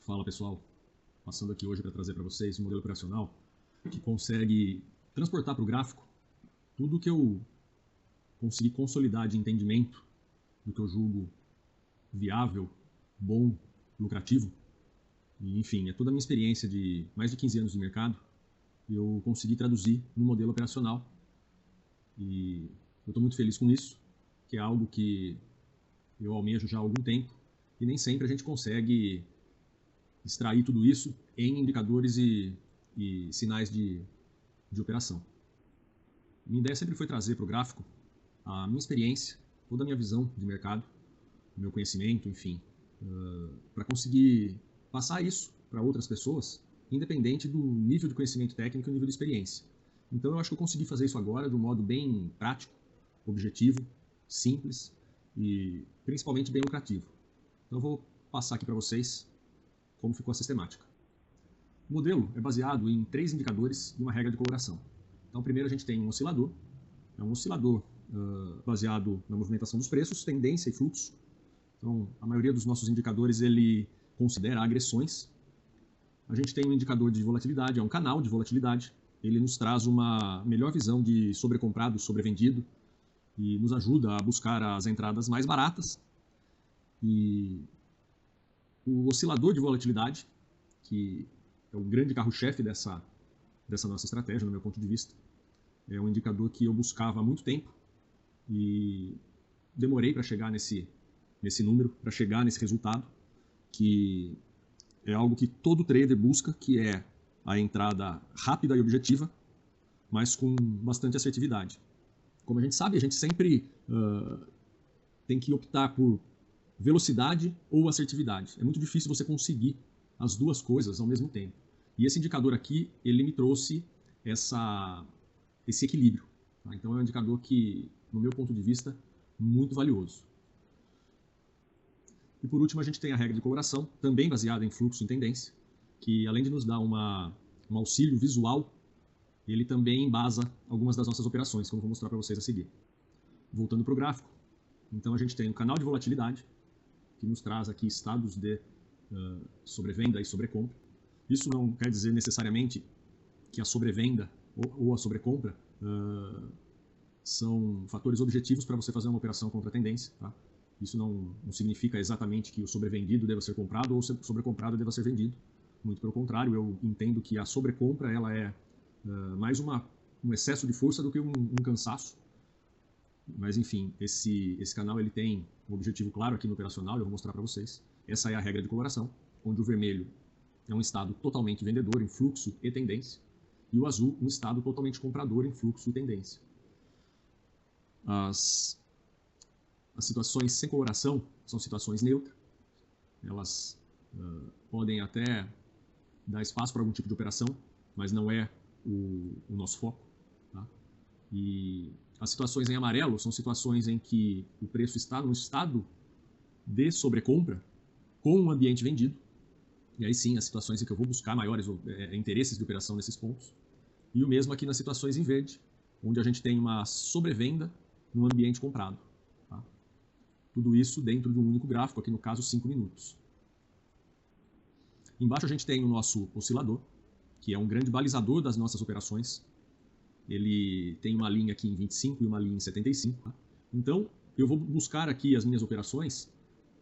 Fala pessoal, passando aqui hoje para trazer para vocês um modelo operacional que consegue transportar para o gráfico tudo que eu consegui consolidar de entendimento do que eu julgo viável, bom, lucrativo. E, enfim, é toda a minha experiência de mais de 15 anos de mercado eu consegui traduzir no modelo operacional. E eu estou muito feliz com isso, que é algo que eu almejo já há algum tempo e nem sempre a gente consegue extrair tudo isso em indicadores e sinais de operação. Minha ideia sempre foi trazer para o gráfico a minha experiência, toda a minha visão de mercado, o meu conhecimento, enfim, para conseguir passar isso para outras pessoas, independente do nível de conhecimento técnico e nível de experiência. Então eu acho que eu consegui fazer isso agora de um modo bem prático, objetivo, simples e principalmente bem lucrativo. Então eu vou passar aqui para vocês como ficou a sistemática. O modelo é baseado em 3 indicadores e uma regra de coloração. Então primeiro a gente tem um oscilador, é um oscilador baseado na movimentação dos preços, tendência e fluxo. Então a maioria dos nossos indicadores ele considera agressões. A gente tem um indicador de volatilidade, é um canal de volatilidade. Ele nos traz uma melhor visão de sobrecomprado, sobrevendido e nos ajuda a buscar as entradas mais baratas. E o oscilador de volatilidade, que é o grande carro-chefe dessa nossa estratégia, no meu ponto de vista, é um indicador que eu buscava há muito tempo e demorei para chegar nesse número, para chegar nesse resultado, que é algo que todo trader busca, que é a entrada rápida e objetiva, mas com bastante assertividade. Como a gente sabe, a gente sempre tem que optar por velocidade ou assertividade. É muito difícil você conseguir as duas coisas ao mesmo tempo. E esse indicador aqui, ele me trouxe esse equilíbrio. Tá? Então é um indicador que, no meu ponto de vista, muito valioso. E por último a gente tem a regra de coloração, também baseada em fluxo e tendência, que além de nos dar um auxílio visual, ele também embasa algumas das nossas operações, como eu vou mostrar para vocês a seguir. Voltando para o gráfico, então a gente tem o canal de volatilidade, que nos traz aqui estados de sobrevenda e sobrecompra. Isso não quer dizer necessariamente que a sobrevenda ou a sobrecompra são fatores objetivos para você fazer uma operação contra a tendência. Tá? Isso não significa exatamente que o sobrevendido deva ser comprado ou o sobrecomprado deva ser vendido. Muito pelo contrário, eu entendo que a sobrecompra ela é mais um excesso de força do que um cansaço. Mas enfim, esse canal ele tem um objetivo claro aqui no operacional, eu vou mostrar para vocês. Essa é a regra de coloração, onde o vermelho é um estado totalmente vendedor em fluxo e tendência, e o azul um estado totalmente comprador em fluxo e tendência. As situações sem coloração são situações neutras, elas podem até dar espaço para algum tipo de operação, mas não é o nosso foco. Tá? E as situações em amarelo são situações em que o preço está num estado de sobrecompra com um ambiente vendido. E aí sim, as situações em que eu vou buscar maiores interesses de operação nesses pontos. E o mesmo aqui nas situações em verde, onde a gente tem uma sobrevenda num ambiente comprado. Tá? Tudo isso dentro de um único gráfico, aqui no caso 5 minutos. Embaixo a gente tem o nosso oscilador, que é um grande balizador das nossas operações. Ele tem uma linha aqui em 25 e uma linha em 75. Tá? Então, eu vou buscar aqui as minhas operações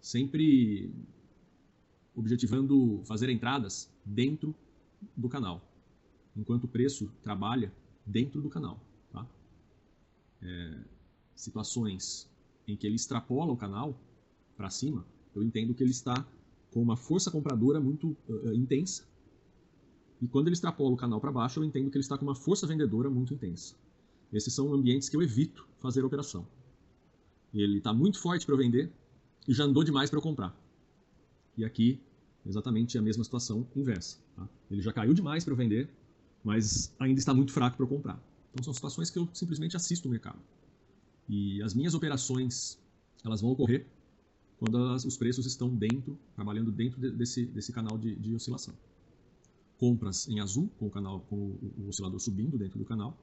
sempre objetivando fazer entradas dentro do canal, enquanto o preço trabalha dentro do canal. Tá? Situações em que ele extrapola o canal para cima, eu entendo que ele está com uma força compradora muito intensa. E quando ele extrapola o canal para baixo, eu entendo que ele está com uma força vendedora muito intensa. Esses são ambientes que eu evito fazer a operação. Ele está muito forte para eu vender e já andou demais para eu comprar. E aqui, exatamente a mesma situação inversa. Tá? Ele já caiu demais para eu vender, mas ainda está muito fraco para eu comprar. Então são situações que eu simplesmente assisto o mercado. E as minhas operações, elas vão ocorrer quando os preços estão trabalhando dentro desse canal de oscilação. Compras em azul, com o oscilador subindo dentro do canal,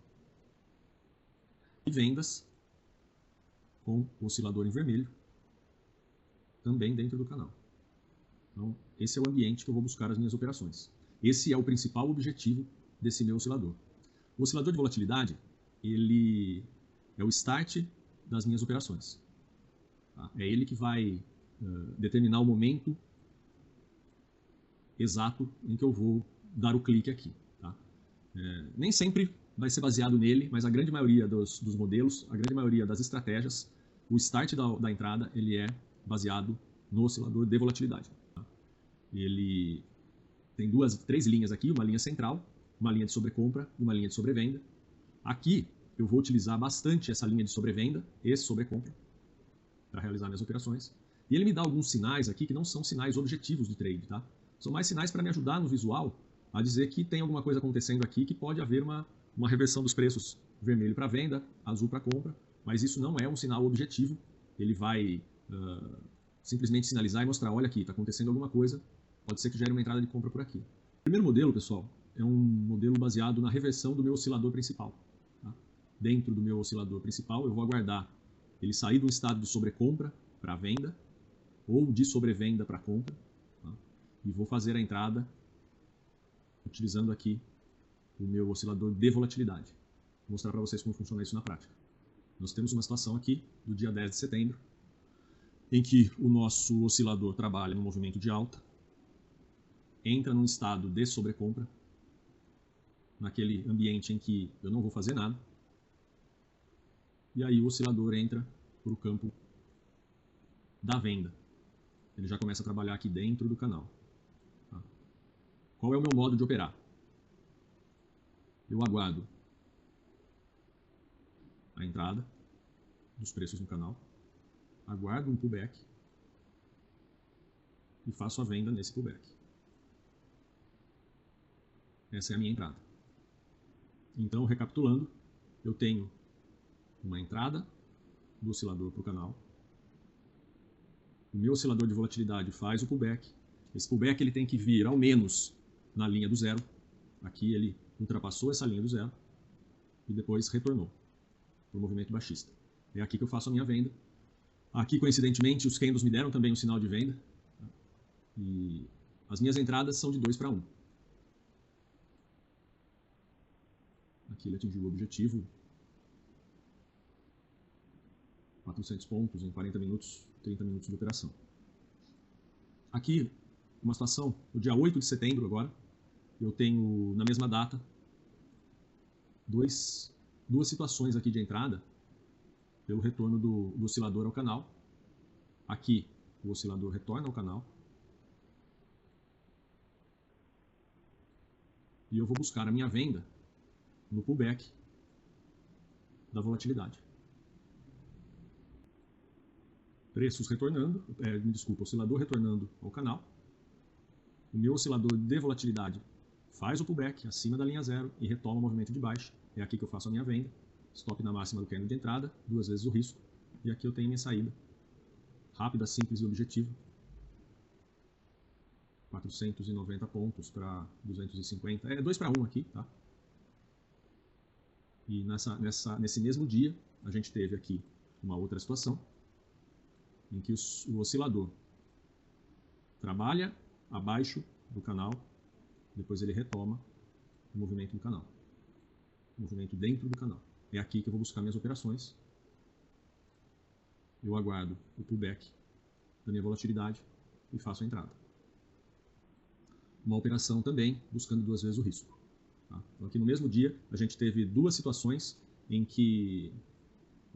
e vendas com o oscilador em vermelho, também dentro do canal. Então, esse é o ambiente que eu vou buscar as minhas operações. Esse é o principal objetivo desse meu oscilador. O oscilador de volatilidade, ele é o start das minhas operações. Tá? É ele que vai determinar o momento exato em que eu vou dar o clique aqui. Tá? Nem sempre vai ser baseado nele, mas a grande maioria dos modelos, a grande maioria das estratégias, o start da entrada ele é baseado no oscilador de volatilidade. Tá? Ele tem três linhas aqui, uma linha central, uma linha de sobrecompra e uma linha de sobrevenda. Aqui eu vou utilizar bastante essa linha de sobrevenda e sobrecompra para realizar minhas operações. E ele me dá alguns sinais aqui que não são sinais objetivos de trade, tá? São mais sinais para me ajudar no visual a dizer que tem alguma coisa acontecendo aqui, que pode haver uma reversão dos preços vermelho para venda, azul para compra, mas isso não é um sinal objetivo. Ele vai simplesmente sinalizar e mostrar, olha aqui, está acontecendo alguma coisa, pode ser que gere uma entrada de compra por aqui. O primeiro modelo, pessoal, é um modelo baseado na reversão do meu oscilador principal. Tá? Dentro do meu oscilador principal, eu vou aguardar ele sair do estado de sobrecompra para venda ou de sobrevenda para compra, tá? E vou fazer a entrada utilizando aqui o meu oscilador de volatilidade. Vou mostrar para vocês como funciona isso na prática. Nós temos uma situação aqui do dia 10 de setembro, em que o nosso oscilador trabalha no movimento de alta, entra num estado de sobrecompra, naquele ambiente em que eu não vou fazer nada, e aí o oscilador entra para o campo da venda. Ele já começa a trabalhar aqui dentro do canal. Tá? Qual é o meu modo de operar? Eu aguardo a entrada dos preços no canal, aguardo um pullback e faço a venda nesse pullback. Essa é a minha entrada. Então, recapitulando, eu tenho uma entrada do oscilador para o canal, o meu oscilador de volatilidade faz o pullback, esse pullback ele tem que vir ao menos na linha do zero, aqui ele ultrapassou essa linha do zero e depois retornou para o movimento baixista. É aqui que eu faço a minha venda. Aqui, coincidentemente, os candles me deram também um sinal de venda. Tá? E as minhas entradas são de 2 para 1. Aqui ele atingiu o objetivo. 400 pontos em 40 minutos, 30 minutos de operação. Aqui, uma situação, no dia 8 de setembro agora, eu tenho, na mesma data, duas situações aqui de entrada pelo retorno do oscilador ao canal. Aqui, o oscilador retorna ao canal. E eu vou buscar a minha venda no pullback da volatilidade. Preços retornando, oscilador retornando ao canal. O meu oscilador de volatilidade faz o pullback acima da linha zero e retoma o movimento de baixa. É aqui que eu faço a minha venda. Stop na máxima do candle de entrada, 2 vezes o risco. E aqui eu tenho minha saída. Rápida, simples e objetiva. 490 pontos para 250. É 2 para 1 aqui, tá? E nesse mesmo dia, a gente teve aqui uma outra situação, em que o oscilador trabalha abaixo do canal, depois ele retoma o movimento do canal, o movimento dentro do canal. É aqui que eu vou buscar minhas operações. Eu aguardo o pullback da minha volatilidade e faço a entrada. Uma operação também buscando 2 vezes o risco. Tá? Então aqui no mesmo dia a gente teve 2 situações em que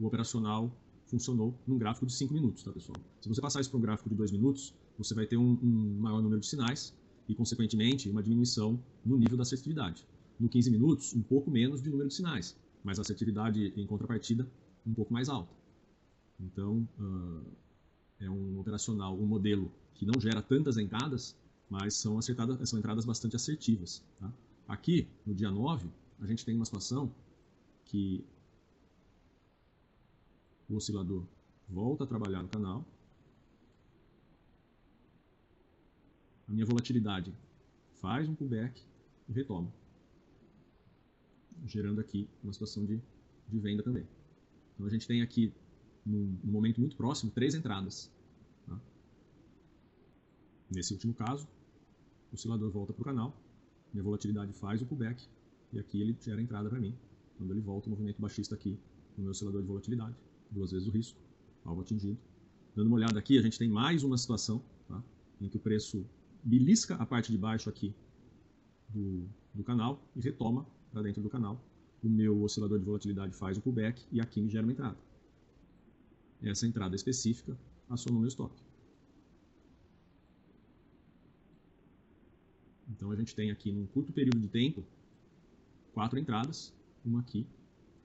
o operacional funcionou num gráfico de 5 minutos, tá, pessoal? Se você passar isso para um gráfico de 2 minutos, você vai ter um maior número de sinais e, consequentemente, uma diminuição no nível da assertividade. No 15 minutos, um pouco menos de número de sinais, mas a assertividade em contrapartida um pouco mais alta. Então, é um operacional, um modelo que não gera tantas entradas, mas são entradas bastante assertivas. Tá? Aqui, no dia 9, a gente tem uma situação que o oscilador volta a trabalhar no canal, a minha volatilidade faz um pullback e retoma, gerando aqui uma situação de venda também. Então a gente tem aqui, num momento muito próximo, 3 entradas. Tá? Nesse último caso, o oscilador volta para o canal, minha volatilidade faz o pullback, e aqui ele gera a entrada para mim. Quando ele volta, o movimento baixista aqui no meu oscilador de volatilidade, 2 vezes o risco, alvo atingido. Dando uma olhada aqui, a gente tem mais uma situação, tá, em que o preço belisca a parte de baixo aqui do canal e retoma para dentro do canal. O meu oscilador de volatilidade faz o pullback e aqui me gera uma entrada. Essa entrada específica acionou meu stop. Então a gente tem aqui num curto período de tempo 4 entradas, uma aqui,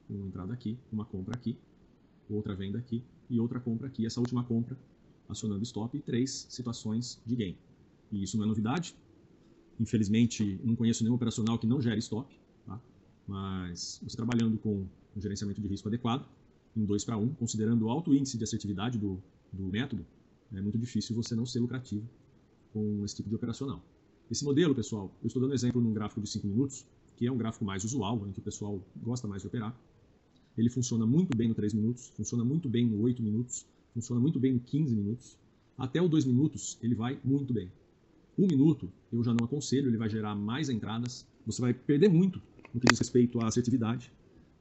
uma entrada aqui, uma compra aqui, outra venda aqui e outra compra aqui. Essa última compra acionando stop e 3 situações de gain. E isso não é novidade. Infelizmente, não conheço nenhum operacional que não gere stop, tá? Mas você trabalhando com um gerenciamento de risco adequado, em 2-1, considerando o alto índice de assertividade do método, é muito difícil você não ser lucrativo com esse tipo de operacional. Esse modelo, pessoal, eu estou dando um exemplo num gráfico de 5 minutos, que é um gráfico mais usual, em que o pessoal gosta mais de operar. Ele funciona muito bem no 3 minutos, funciona muito bem no 8 minutos, funciona muito bem no 15 minutos. Até o 2 minutos ele vai muito bem. 1 minuto eu já não aconselho, ele vai gerar mais entradas, você vai perder muito no que diz respeito à assertividade.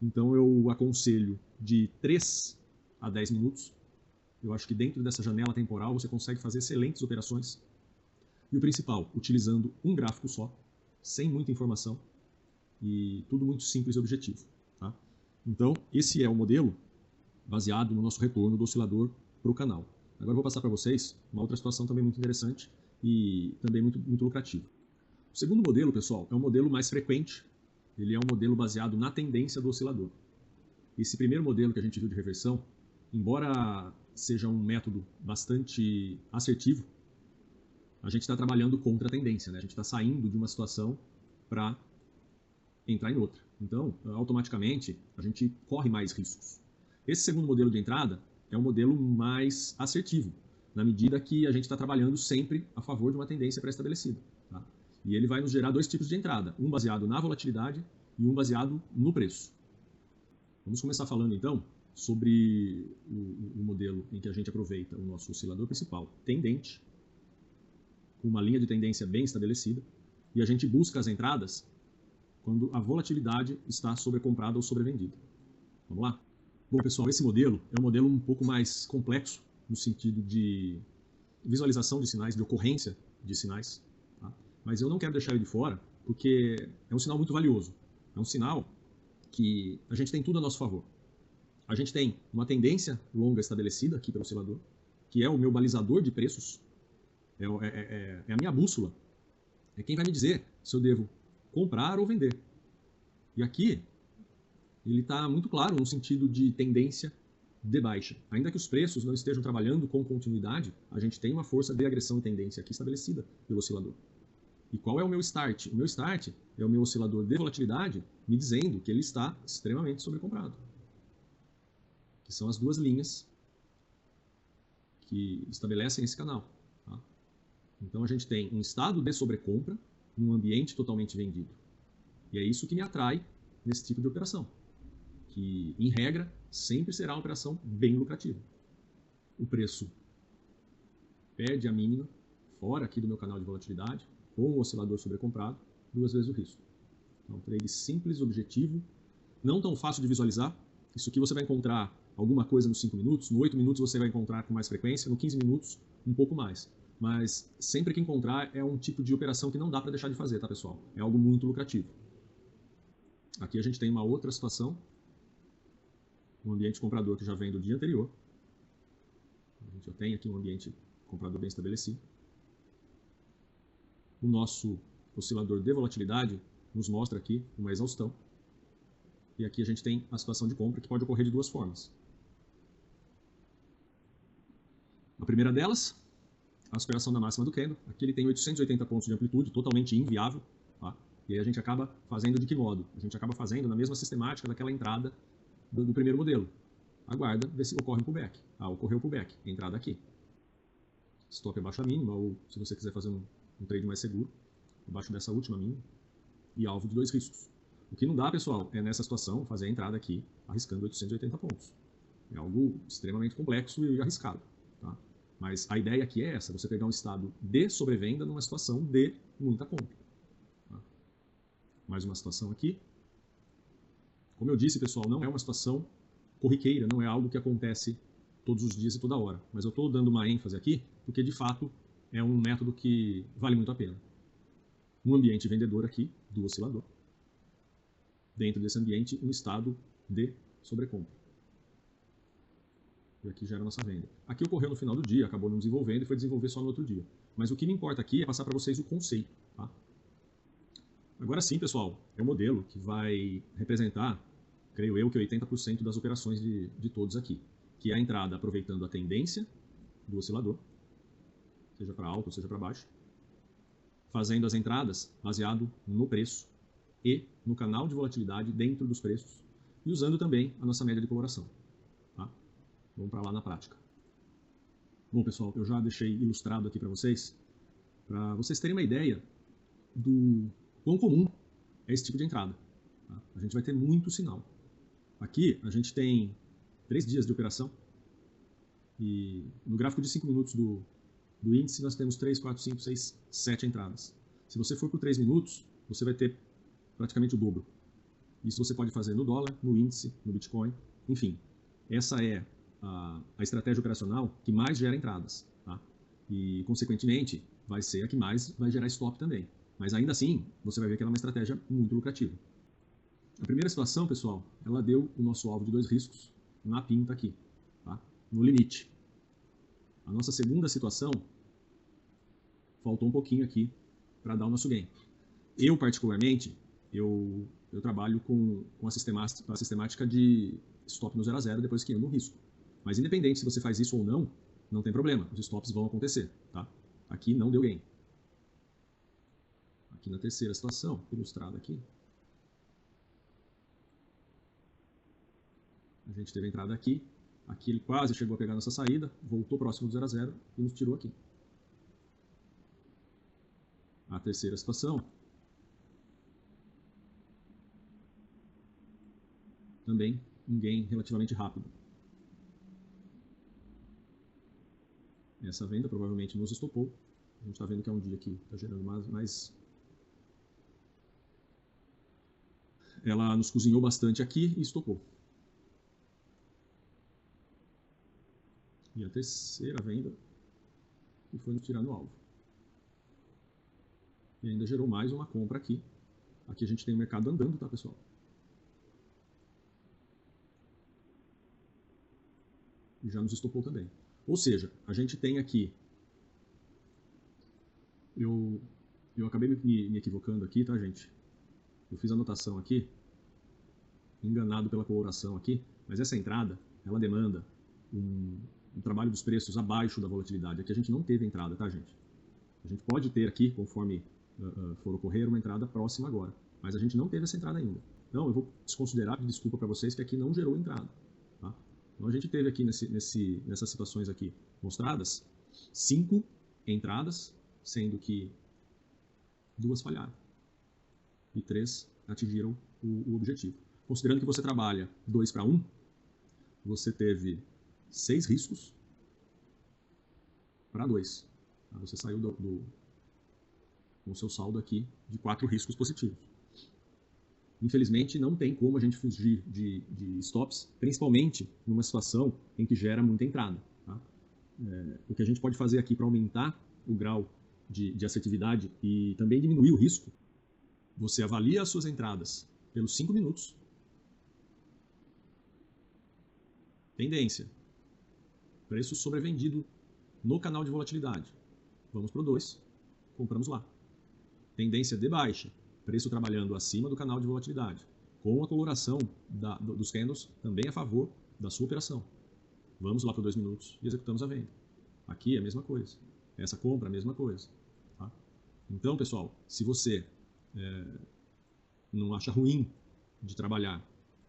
Então eu aconselho de 3 a 10 minutos. Eu acho que dentro dessa janela temporal você consegue fazer excelentes operações. E o principal, utilizando um gráfico só, sem muita informação e tudo muito simples e objetivo. Tá? Então esse é o modelo baseado no nosso retorno do oscilador para o canal. Agora eu vou passar para vocês uma outra situação também muito interessante e também muito lucrativa. O segundo modelo, pessoal, é um modelo mais frequente. Ele é um modelo baseado na tendência do oscilador. Esse primeiro modelo que a gente viu de reversão, embora seja um método bastante assertivo, a gente está trabalhando contra a tendência, né? A gente está saindo de uma situação para entrar em outra. Então, automaticamente, a gente corre mais riscos. Esse segundo modelo de entrada é um modelo mais assertivo, na medida que a gente está trabalhando sempre a favor de uma tendência pré-estabelecida. Tá? E ele vai nos gerar 2 tipos de entrada, um baseado na volatilidade e um baseado no preço. Vamos começar falando então sobre o modelo em que a gente aproveita o nosso oscilador principal tendente, com uma linha de tendência bem estabelecida, e a gente busca as entradas quando a volatilidade está sobrecomprada ou sobrevendida. Vamos lá? Bom, pessoal, esse modelo é um modelo um pouco mais complexo no sentido de visualização de sinais, de ocorrência de sinais, tá? Mas eu não quero deixar ele de fora porque é um sinal muito valioso. É um sinal que a gente tem tudo a nosso favor. A gente tem uma tendência longa estabelecida aqui pelo oscilador, que é o meu balizador de preços, é a minha bússola, é quem vai me dizer se eu devo comprar ou vender. E aqui ele está muito claro no sentido de tendência de baixa. Ainda que os preços não estejam trabalhando com continuidade, a gente tem uma força de agressão e tendência aqui estabelecida pelo oscilador. E qual é o meu start? O meu start é o meu oscilador de volatilidade me dizendo que ele está extremamente sobrecomprado. Que são as 2 linhas que estabelecem esse canal. Tá? Então a gente tem um estado de sobrecompra num ambiente totalmente vendido. E é isso que me atrai nesse tipo de operação, que em regra sempre será uma operação bem lucrativa. O preço perde a mínima, fora aqui do meu canal de volatilidade, com o oscilador sobrecomprado, 2 vezes o risco. Então, um trade simples, objetivo, não tão fácil de visualizar. Isso aqui você vai encontrar alguma coisa nos 5 minutos, no 8 minutos você vai encontrar com mais frequência, no 15 minutos um pouco mais. Mas sempre que encontrar é um tipo de operação que não dá para deixar de fazer, tá, pessoal? É algo muito lucrativo. Aqui a gente tem uma outra situação, um ambiente comprador que já vem do dia anterior. A gente já tem aqui um ambiente comprador bem estabelecido. O nosso oscilador de volatilidade nos mostra aqui uma exaustão. E aqui a gente tem a situação de compra que pode ocorrer de 2 formas. A primeira delas, a superação da máxima do candle. Aqui ele tem 880 pontos de amplitude, totalmente inviável. Tá? E aí a gente acaba fazendo de que modo? A gente acaba fazendo na mesma sistemática daquela entrada do primeiro modelo. Aguarda, vê se ocorre um pullback. Ocorreu o pullback. Entrada aqui. Stop abaixo da mínima, ou se você quiser fazer um trade mais seguro, abaixo dessa última mínima. E alvo de 2 riscos. O que não dá, pessoal, é nessa situação fazer a entrada aqui arriscando 880 pontos. É algo extremamente complexo e arriscado. Tá? Mas a ideia aqui é essa, você pegar um estado de sobrevenda numa situação de muita compra. Tá? Mais uma situação aqui. Como eu disse, pessoal, não é uma situação corriqueira, não é algo que acontece todos os dias e toda hora. Mas eu estou dando uma ênfase aqui, porque de fato é um método que vale muito a pena. Um ambiente vendedor aqui, do oscilador. Dentro desse ambiente, um estado de sobrecompra. E aqui gera a nossa venda. Aqui ocorreu no final do dia, acabou não desenvolvendo e foi desenvolver só no outro dia. Mas o que me importa aqui é passar para vocês o conceito. Tá? Agora sim, pessoal, é um modelo que vai representar, creio eu, que 80% das operações de todos aqui. Que é a entrada aproveitando a tendência do oscilador, seja para alto ou seja para baixo, fazendo as entradas baseado no preço e no canal de volatilidade dentro dos preços e usando também a nossa média de coloração. Tá? Vamos para lá na prática. Bom, pessoal, eu já deixei ilustrado aqui para vocês terem uma ideia do quão comum é esse tipo de entrada. Tá? A gente vai ter muito sinal. Aqui a gente tem 3 dias de operação e no gráfico de 5 minutos do índice nós temos 3, 4, 5, 6, 7 entradas. Se você for por 3 minutos, você vai ter praticamente o dobro. Isso você pode fazer no dólar, no índice, no Bitcoin, enfim. Essa é a estratégia operacional que mais gera entradas. Tá? E, consequentemente, vai ser a que mais vai gerar stop também. Mas ainda assim, você vai ver que ela é uma estratégia muito lucrativa. A primeira situação, pessoal, ela deu o nosso alvo de 2 riscos na pinta aqui, tá? No limite. A nossa segunda situação, faltou um pouquinho aqui para dar o nosso gain. Eu, particularmente, eu trabalho com a sistemática de stop no 0 a 0 depois que anda um risco. Mas independente se você faz isso ou não, não tem problema, os stops vão acontecer. Tá? Aqui não deu gain. Aqui na terceira situação, ilustrada aqui, a gente teve a entrada aqui, aqui ele quase chegou a pegar nossa saída, voltou próximo do 0 a 0 e nos tirou aqui. A terceira situação, também um gain relativamente rápido. Essa venda provavelmente nos estopou. A gente está vendo que é um dia que está gerando mais... Ela nos cozinhou bastante aqui e estopou. E a terceira venda, que foi nos tirar no alvo. E ainda gerou mais uma compra aqui. Aqui a gente tem o mercado andando, tá, pessoal? E já nos estopou também. Ou seja, a gente tem aqui... Eu acabei me equivocando aqui, tá, gente? Eu fiz a anotação aqui, enganado pela coloração aqui, mas essa entrada, ela demanda um trabalho dos preços abaixo da volatilidade. Aqui a gente não teve entrada, tá, gente? A gente pode ter aqui, conforme for ocorrer, uma entrada próxima agora, mas a gente não teve essa entrada ainda. Então eu vou desconsiderar, pedir desculpa para vocês, que aqui não gerou entrada. Tá? Então a gente teve aqui nessas situações aqui mostradas 5 entradas, sendo que 2 falharam e 3 atingiram o objetivo. Considerando que você trabalha 2 para 1, você teve 6 riscos para 2. Você saiu com o seu saldo aqui de 4 riscos positivos. Infelizmente, não tem como a gente fugir de stops, principalmente numa situação em que gera muita entrada. Tá? O que a gente pode fazer aqui para aumentar o grau de assertividade e também diminuir o risco, você avalia as suas entradas pelos 5 minutos. Tendência. Preço sobrevendido no canal de volatilidade. Vamos para o 2. Compramos lá. Tendência de baixa. Preço trabalhando acima do canal de volatilidade. Com a coloração dos candles também a favor da sua operação. Vamos lá para 2 minutos e executamos a venda. Aqui é a mesma coisa. Essa compra é a mesma coisa. Tá? Então, pessoal, se você não acha ruim de trabalhar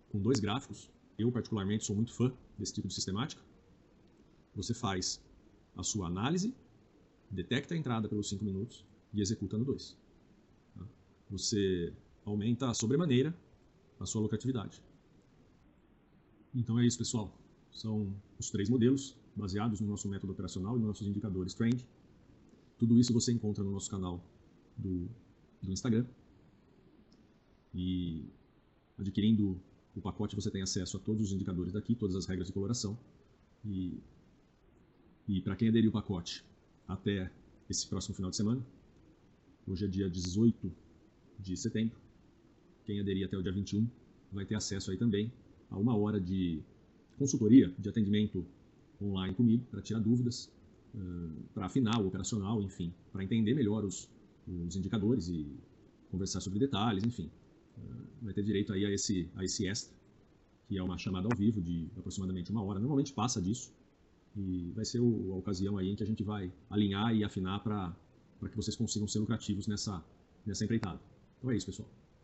com 2 gráficos, eu particularmente sou muito fã desse tipo de sistemática, você faz a sua análise, detecta a entrada pelos 5 minutos e executa no 2. Tá? Você aumenta a sobremaneira a sua lucratividade. Então é isso, pessoal. São os 3 modelos baseados no nosso método operacional e nos nossos indicadores Trend. Tudo isso você encontra no nosso canal do Instagram. E adquirindo o pacote você tem acesso a todos os indicadores daqui, todas as regras de coloração. E para quem aderiu o pacote até esse próximo final de semana, hoje é dia 18 de setembro, quem aderir até o dia 21 vai ter acesso aí também a 1 hora de consultoria, de atendimento online comigo, para tirar dúvidas, para afinar o operacional, enfim, para entender melhor os indicadores e conversar sobre detalhes, enfim. Vai ter direito aí a esse extra, que é uma chamada ao vivo de aproximadamente 1 hora, normalmente passa disso, e vai ser a ocasião aí em que a gente vai alinhar e afinar para que vocês consigam ser lucrativos nessa empreitada. Então é isso, pessoal.